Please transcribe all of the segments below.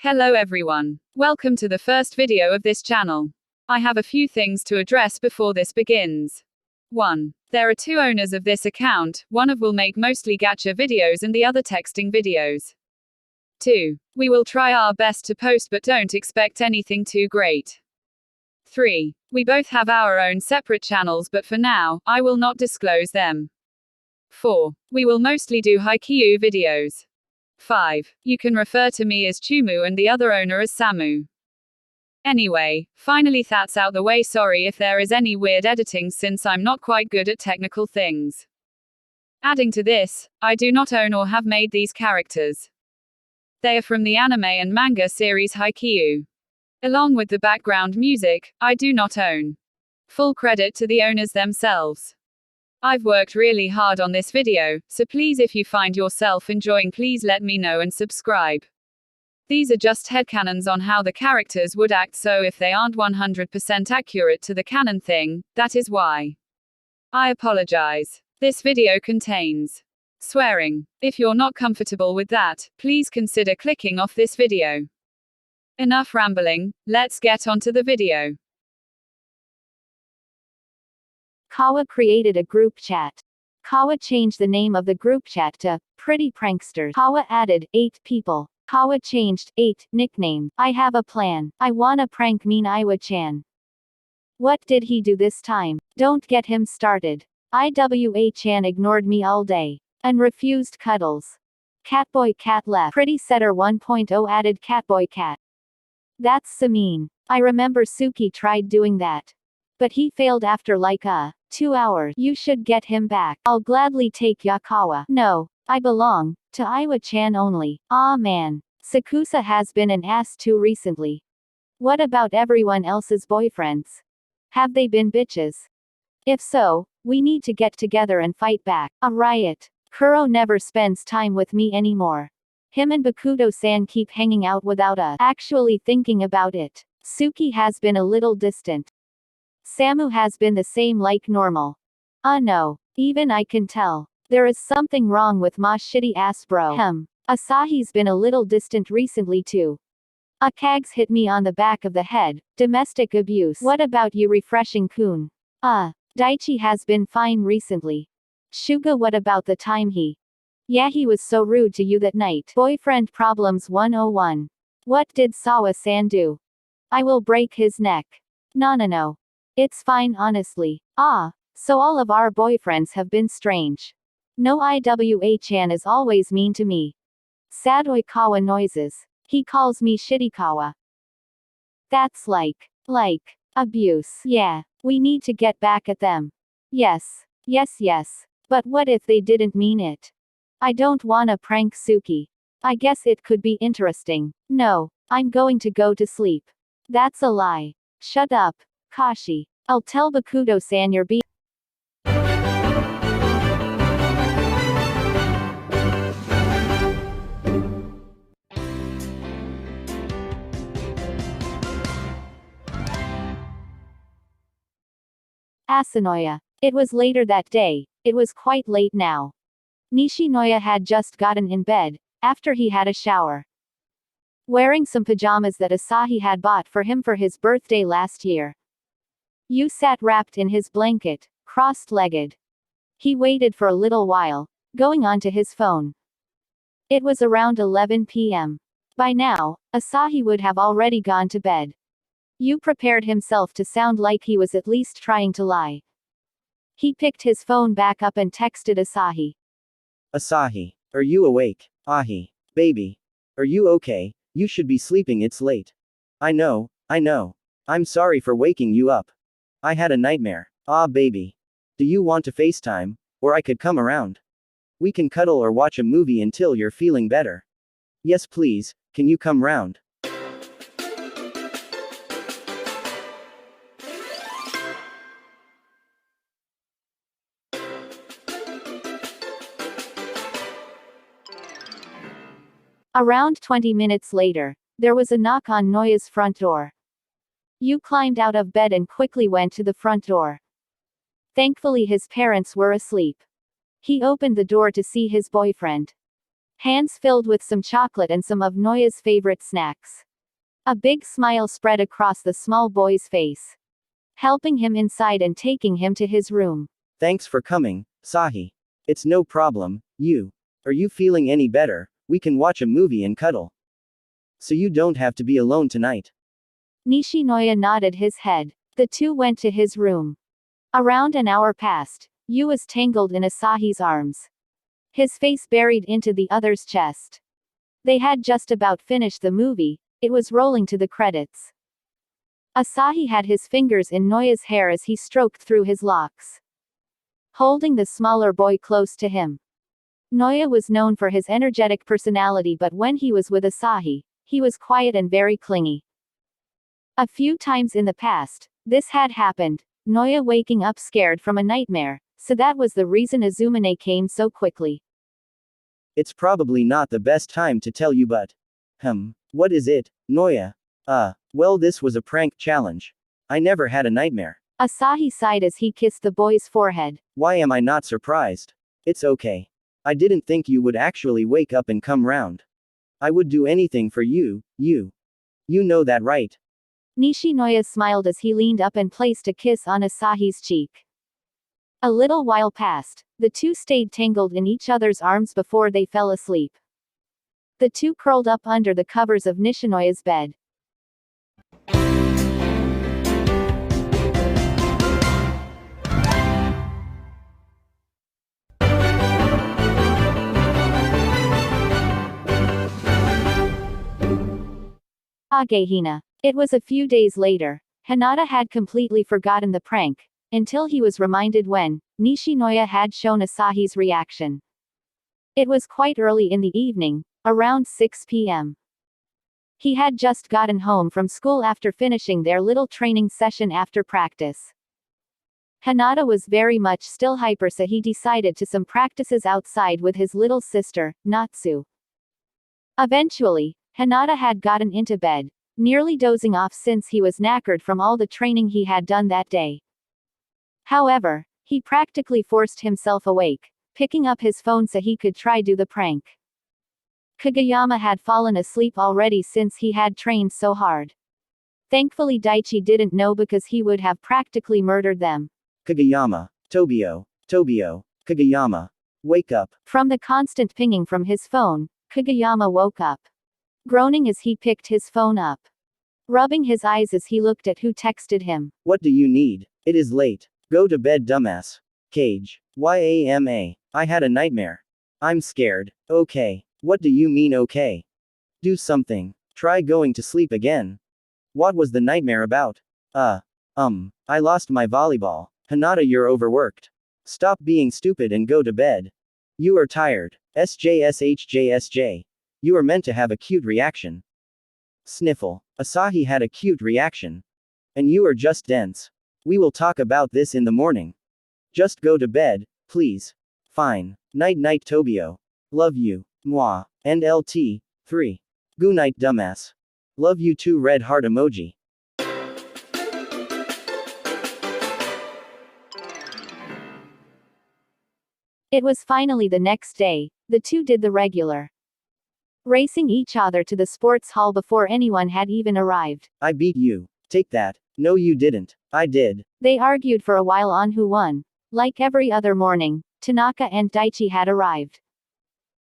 Hello everyone. Welcome to the first video of this channel. I have a few things to address before this begins. 1. There are two owners of this account, one of will make mostly gacha videos and the other texting videos. 2. We will try our best to post but don't expect anything too great. 3. We both have our own separate channels but for now, I will not disclose them. 4. We will mostly do 𝙺𝚐𝚐 videos. 5. You can refer to me as Chumu and the other owner as Samu. Anyway, finally that's out the way. Sorry if there is any weird editing since I'm not quite good at technical things. Adding to this, I do not own or have made these characters. They are from the anime and manga series 𝙺𝚐𝚐. Along with the background music, I do not own. Full credit to the owners themselves. I've worked really hard on this video, so please if you find yourself enjoying please let me know and subscribe. These are just headcanons on how the characters would act, so if they aren't 100% accurate to the canon thing, that is why. I apologize. This video contains swearing. If you're not comfortable with that, please consider clicking off this video. Enough rambling, let's get onto the video. 𝙁 created a group chat. 𝙁 changed the name of the group chat to Pretty Pranksters. 𝙁 added 8 people. 𝙁 changed 8 nickname. I have a plan. I wanna prank 𝙺𝚊𝚐𝚐𝚗𝚅. What did he do this time? Don't get him started. 𝙺𝚊𝚐𝚐𝚗 ignored me all day and refused cuddles. Catboy cat left. Pretty Setter 1.0 added Catboy cat. That's so mean. I remember Suki tried doing that, but he failed after like 2 hours. You should get him back. I'll gladly take 𝚤𝚐𝚐. No, I belong to 𝚤𝚐𝚐𝚗 only. Aw man. Sakusa has been an ass too recently. What about everyone else's boyfriends? Have they been bitches? If so, we need to get together and fight back. A riot. Kuro never spends time with me anymore. Him and Bakuto-san keep hanging out without actually thinking about it. Suki has been a little distant. Samu has been the same like normal. No. Even I can tell. There is something wrong with my shitty ass bro. Asahi's been a little distant recently too. Kags hit me on the back of the head. Domestic abuse. What about you, Refreshing-kun? Daichi has been fine recently. Shuga, what about the time yeah, he was so rude to you that night. Boyfriend problems 101. What did Sawa-san do? I will break his neck. No. It's fine honestly. So all of our boyfriends have been strange. No, 𝙺𝚐𝚐𝚗 is always mean to me. 𝙺𝚐𝚐𝚗 noises. He calls me shitty-kawa. That's like abuse. Yeah, we need to get back at them. Yes. But what if they didn't mean it? I don't wanna prank Suki. I guess it could be interesting. No, I'm going to go to sleep. That's a lie. Shut up, Kashi. I'll tell Bakuto-san you're being Asanoya. It was later that day. It was quite late now. Nishinoya had just gotten in bed, after he had a shower. Wearing some pajamas that Asahi had bought for him for his birthday last year. Yu sat wrapped in his blanket, crossed-legged. He waited for a little while, going onto his phone. It was around 11 p.m. By now, Asahi would have already gone to bed. Yu prepared himself to sound like he was at least trying to lie. He picked his phone back up and texted Asahi. Asahi, are you awake? Ahi, baby. Are you okay? You should be sleeping, it's late. I know. I'm sorry for waking you up. I had a nightmare. Baby. Do you want to FaceTime? Or I could come around. We can cuddle or watch a movie until you're feeling better. Yes please, can you come round? Around 20 minutes later, there was a knock on Noya's front door. Yu climbed out of bed and quickly went to the front door. Thankfully his parents were asleep. He opened the door to see his boyfriend. hands filled with some chocolate and some of Noya's favorite snacks. A big smile spread across the small boy's face, helping him inside and taking him to his room. Thanks for coming, Sahi. It's no problem. Are you feeling any better? We can watch a movie and cuddle. So you don't have to be alone tonight. Nishinoya nodded his head. The two went to his room. Around an hour passed. Yu was tangled in Asahi's arms, his face buried into the other's chest. They had just about finished the movie. It was rolling to the credits. Asahi had his fingers in Noya's hair as he stroked through his locks, holding the smaller boy close to him. Noya was known for his energetic personality, but when he was with Asahi, he was quiet and very clingy. A few times in the past, this had happened, Noya waking up scared from a nightmare, so that was the reason Azumane came so quickly. It's probably not the best time to tell you, but what is it, Noya? Well, this was a prank challenge. I never had a nightmare. Asahi sighed as he kissed the boy's forehead. Why am I not surprised? It's okay. I didn't think you would actually wake up and come round. I would do anything for you. You know that, right? Nishinoya smiled as he leaned up and placed a kiss on Asahi's cheek. A little while passed. The two stayed tangled in each other's arms before they fell asleep. The two curled up under the covers of Nishinoya's bed. Agehina. It was a few days later. Hinata had completely forgotten the prank, until he was reminded when Nishinoya had shown Asahi's reaction. It was quite early in the evening, around 6 p.m. He had just gotten home from school after finishing their little training session after practice. Hinata was very much still hyper, so he decided to some practices outside with his little sister, Natsu. Eventually, Hinata had gotten into bed, nearly dozing off since he was knackered from all the training he had done that day. However, he practically forced himself awake, picking up his phone so he could try do the prank. Kageyama had fallen asleep already since he had trained so hard. Thankfully Daichi didn't know, because he would have practically murdered them. Kageyama, Tobio, Kageyama, wake up. From the constant pinging from his phone, Kageyama woke up, groaning as he picked his phone up, rubbing his eyes as he looked at who texted him. What do you need? It is late. Go to bed, dumbass. Cage. YAMA. I had a nightmare. I'm scared. Okay. What do you mean okay? Do something. Try going to sleep again. What was the nightmare about? I lost my volleyball. Hinata, you're overworked. Stop being stupid and go to bed. You are tired. SJSHJSJ. You are meant to have a cute reaction. Sniffle. Asahi had a cute reaction. And you are just dense. We will talk about this in the morning. Just go to bed, please. Fine. Night night, Tobio. Love you. Mwah. And LT. 3. Good night, dumbass. Love you too, red heart emoji. It was finally the next day. The two did the regular, racing each other to the sports hall before anyone had even arrived. I beat you. Take that. No, you didn't. I did. They argued for a while on who won. Like every other morning, Tanaka and Daichi had arrived.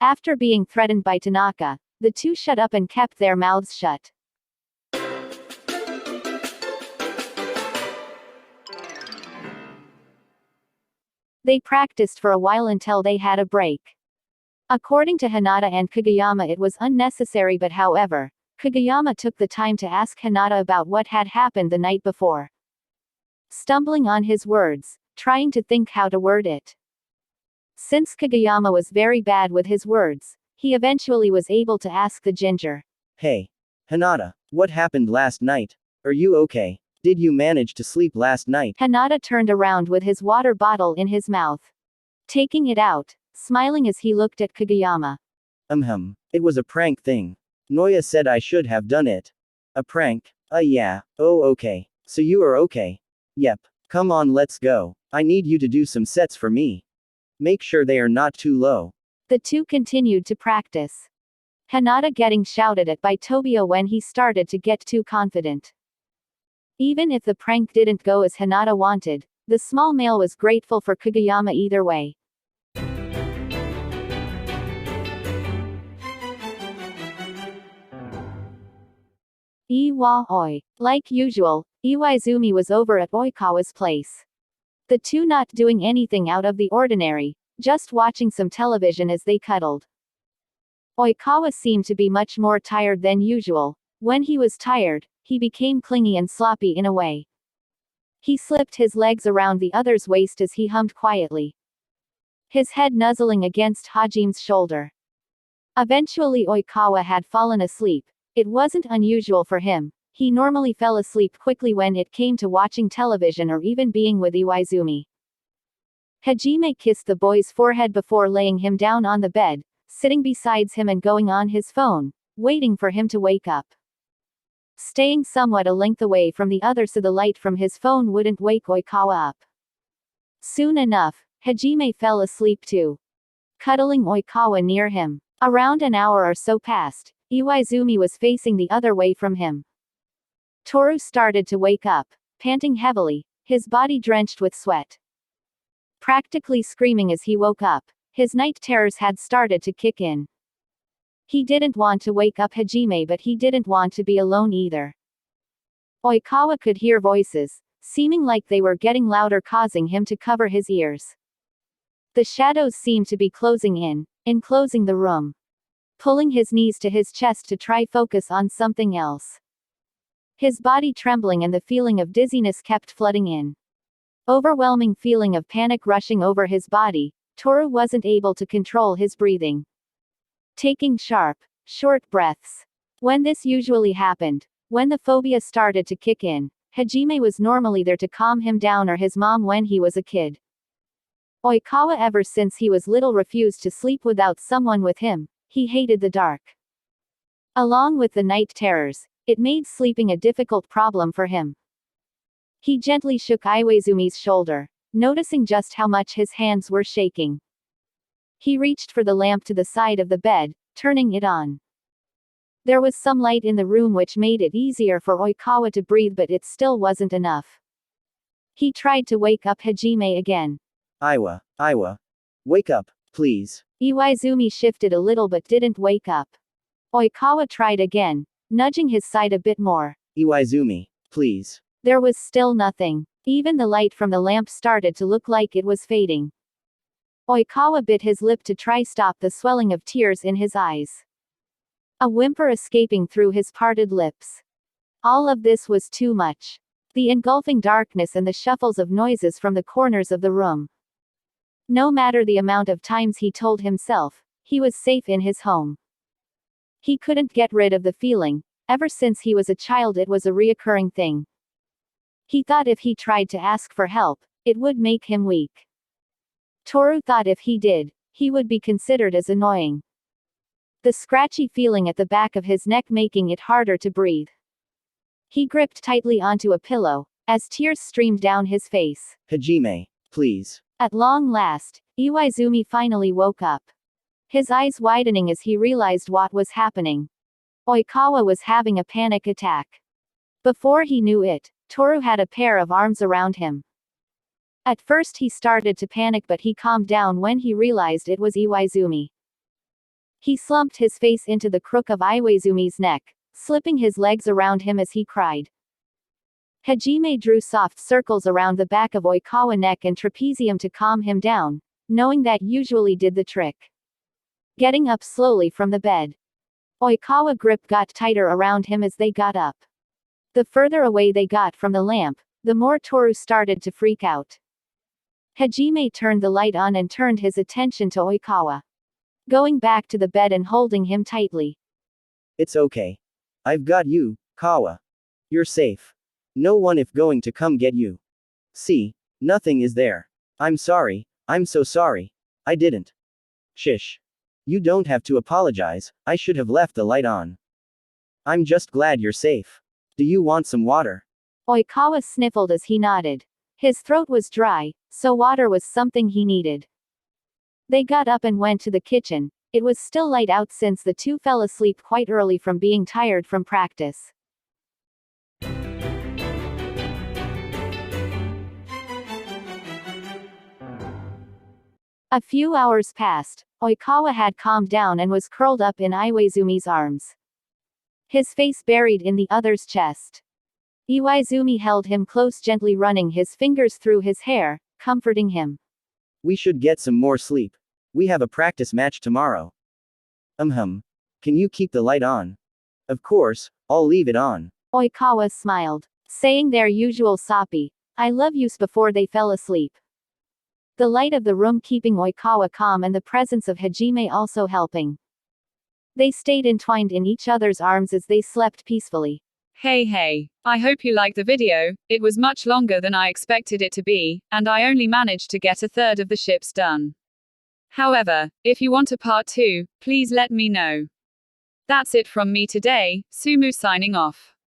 After being threatened by Tanaka, the two shut up and kept their mouths shut. They practiced for a while until they had a break. According to Hinata and Kageyama, it was unnecessary, but however, Kageyama took the time to ask Hinata about what had happened the night before. Stumbling on his words, trying to think how to word it. Since Kageyama was very bad with his words, he eventually was able to ask the ginger. Hey, Hinata, what happened last night? Are you okay? Did you manage to sleep last night? Hinata turned around with his water bottle in his mouth, taking it out, smiling as he looked at Kageyama. It was a prank thing. Noya said I should have done it. A prank? Yeah. Oh, okay. So you are okay? Yep. Come on, let's go. I need you to do some sets for me. Make sure they are not too low. The two continued to practice. Hinata getting shouted at by Tobio when he started to get too confident. Even if the prank didn't go as Hinata wanted, the small male was grateful for Kageyama either way. Iwa-oi. Like usual, Iwaizumi was over at Oikawa's place. The two not doing anything out of the ordinary, just watching some television as they cuddled. Oikawa seemed to be much more tired than usual. When he was tired, he became clingy and sloppy in a way. He slipped his legs around the other's waist as he hummed quietly, his head nuzzling against Hajime's shoulder. Eventually Oikawa had fallen asleep. It wasn't unusual for him. He normally fell asleep quickly when it came to watching television or even being with Iwaizumi. Hajime kissed the boy's forehead before laying him down on the bed, sitting beside him and going on his phone, waiting for him to wake up. Staying somewhat a length away from the other so the light from his phone wouldn't wake Oikawa up. Soon enough, Hajime fell asleep too, cuddling Oikawa near him. Around an hour or so passed. Iwaizumi was facing the other way from him. Toru started to wake up, panting heavily, his body drenched with sweat. Practically screaming as he woke up, his night terrors had started to kick in. He didn't want to wake up Hajime, but he didn't want to be alone either. Oikawa could hear voices, seeming like they were getting louder, causing him to cover his ears. The shadows seemed to be closing in, enclosing the room. Pulling his knees to his chest to try focus on something else. His body trembling and the feeling of dizziness kept flooding in. Overwhelming feeling of panic rushing over his body. Toru wasn't able to control his breathing, taking sharp, short breaths. When this usually happened, when the phobia started to kick in, Hajime was normally there to calm him down, or his mom when he was a kid. Oikawa ever since he was little refused to sleep without someone with him. He hated the dark. Along with the night terrors, it made sleeping a difficult problem for him. He gently shook Iwaizumi's shoulder, noticing just how much his hands were shaking. He reached for the lamp to the side of the bed, turning it on. There was some light in the room which made it easier for Oikawa to breathe, but it still wasn't enough. He tried to wake up Hajime again. Iwa, wake up, please. Iwaizumi shifted a little but didn't wake up. Oikawa tried again, nudging his side a bit more. Iwaizumi, please. There was still nothing. Even the light from the lamp started to look like it was fading. Oikawa bit his lip to try stop the swelling of tears in his eyes, a whimper escaping through his parted lips. All of this was too much. The engulfing darkness and the shuffles of noises from the corners of the room. No matter the amount of times he told himself, he was safe in his home. He couldn't get rid of the feeling. Ever since he was a child it was a reoccurring thing. He thought if he tried to ask for help, it would make him weak. Toru thought if he did, he would be considered as annoying. The scratchy feeling at the back of his neck making it harder to breathe. He gripped tightly onto a pillow, as tears streamed down his face. Hajime, please. At long last, Iwaizumi finally woke up. His eyes widening as he realized what was happening. Oikawa was having a panic attack. Before he knew it, Toru had a pair of arms around him. At first he started to panic, but he calmed down when he realized it was Iwaizumi. He slumped his face into the crook of Iwaizumi's neck, slipping his legs around him as he cried. Hajime drew soft circles around the back of Oikawa's neck and trapezium to calm him down, knowing that usually did the trick. Getting up slowly from the bed, Oikawa's grip got tighter around him as they got up. The further away they got from the lamp, the more Toru started to freak out. Hajime turned the light on and turned his attention to Oikawa, going back to the bed and holding him tightly. It's okay. I've got you, Kawa. You're safe. No one if going to come get you. See, nothing is there. I'm sorry, I'm so sorry. I didn't. Shish. You don't have to apologize, I should have left the light on. I'm just glad you're safe. Do you want some water? Oikawa sniffled as he nodded. His throat was dry, so water was something he needed. They got up and went to the kitchen. It was still light out since the two fell asleep quite early from being tired from practice. A few hours passed. Oikawa had calmed down and was curled up in Iwaizumi's arms, his face buried in the other's chest. Iwaizumi held him close, gently running his fingers through his hair, comforting him. We should get some more sleep. We have a practice match tomorrow. Can you keep the light on? Of course, I'll leave it on. Oikawa smiled, saying their usual soppy, I love yous before they fell asleep. The light of the room keeping Oikawa calm and the presence of Hajime also helping. They stayed entwined in each other's arms as they slept peacefully. Hey, I hope you liked the video. It was much longer than I expected it to be, and I only managed to get a third of the ships done. However, if you want a part 2, please let me know. That's it from me today, Sumu signing off.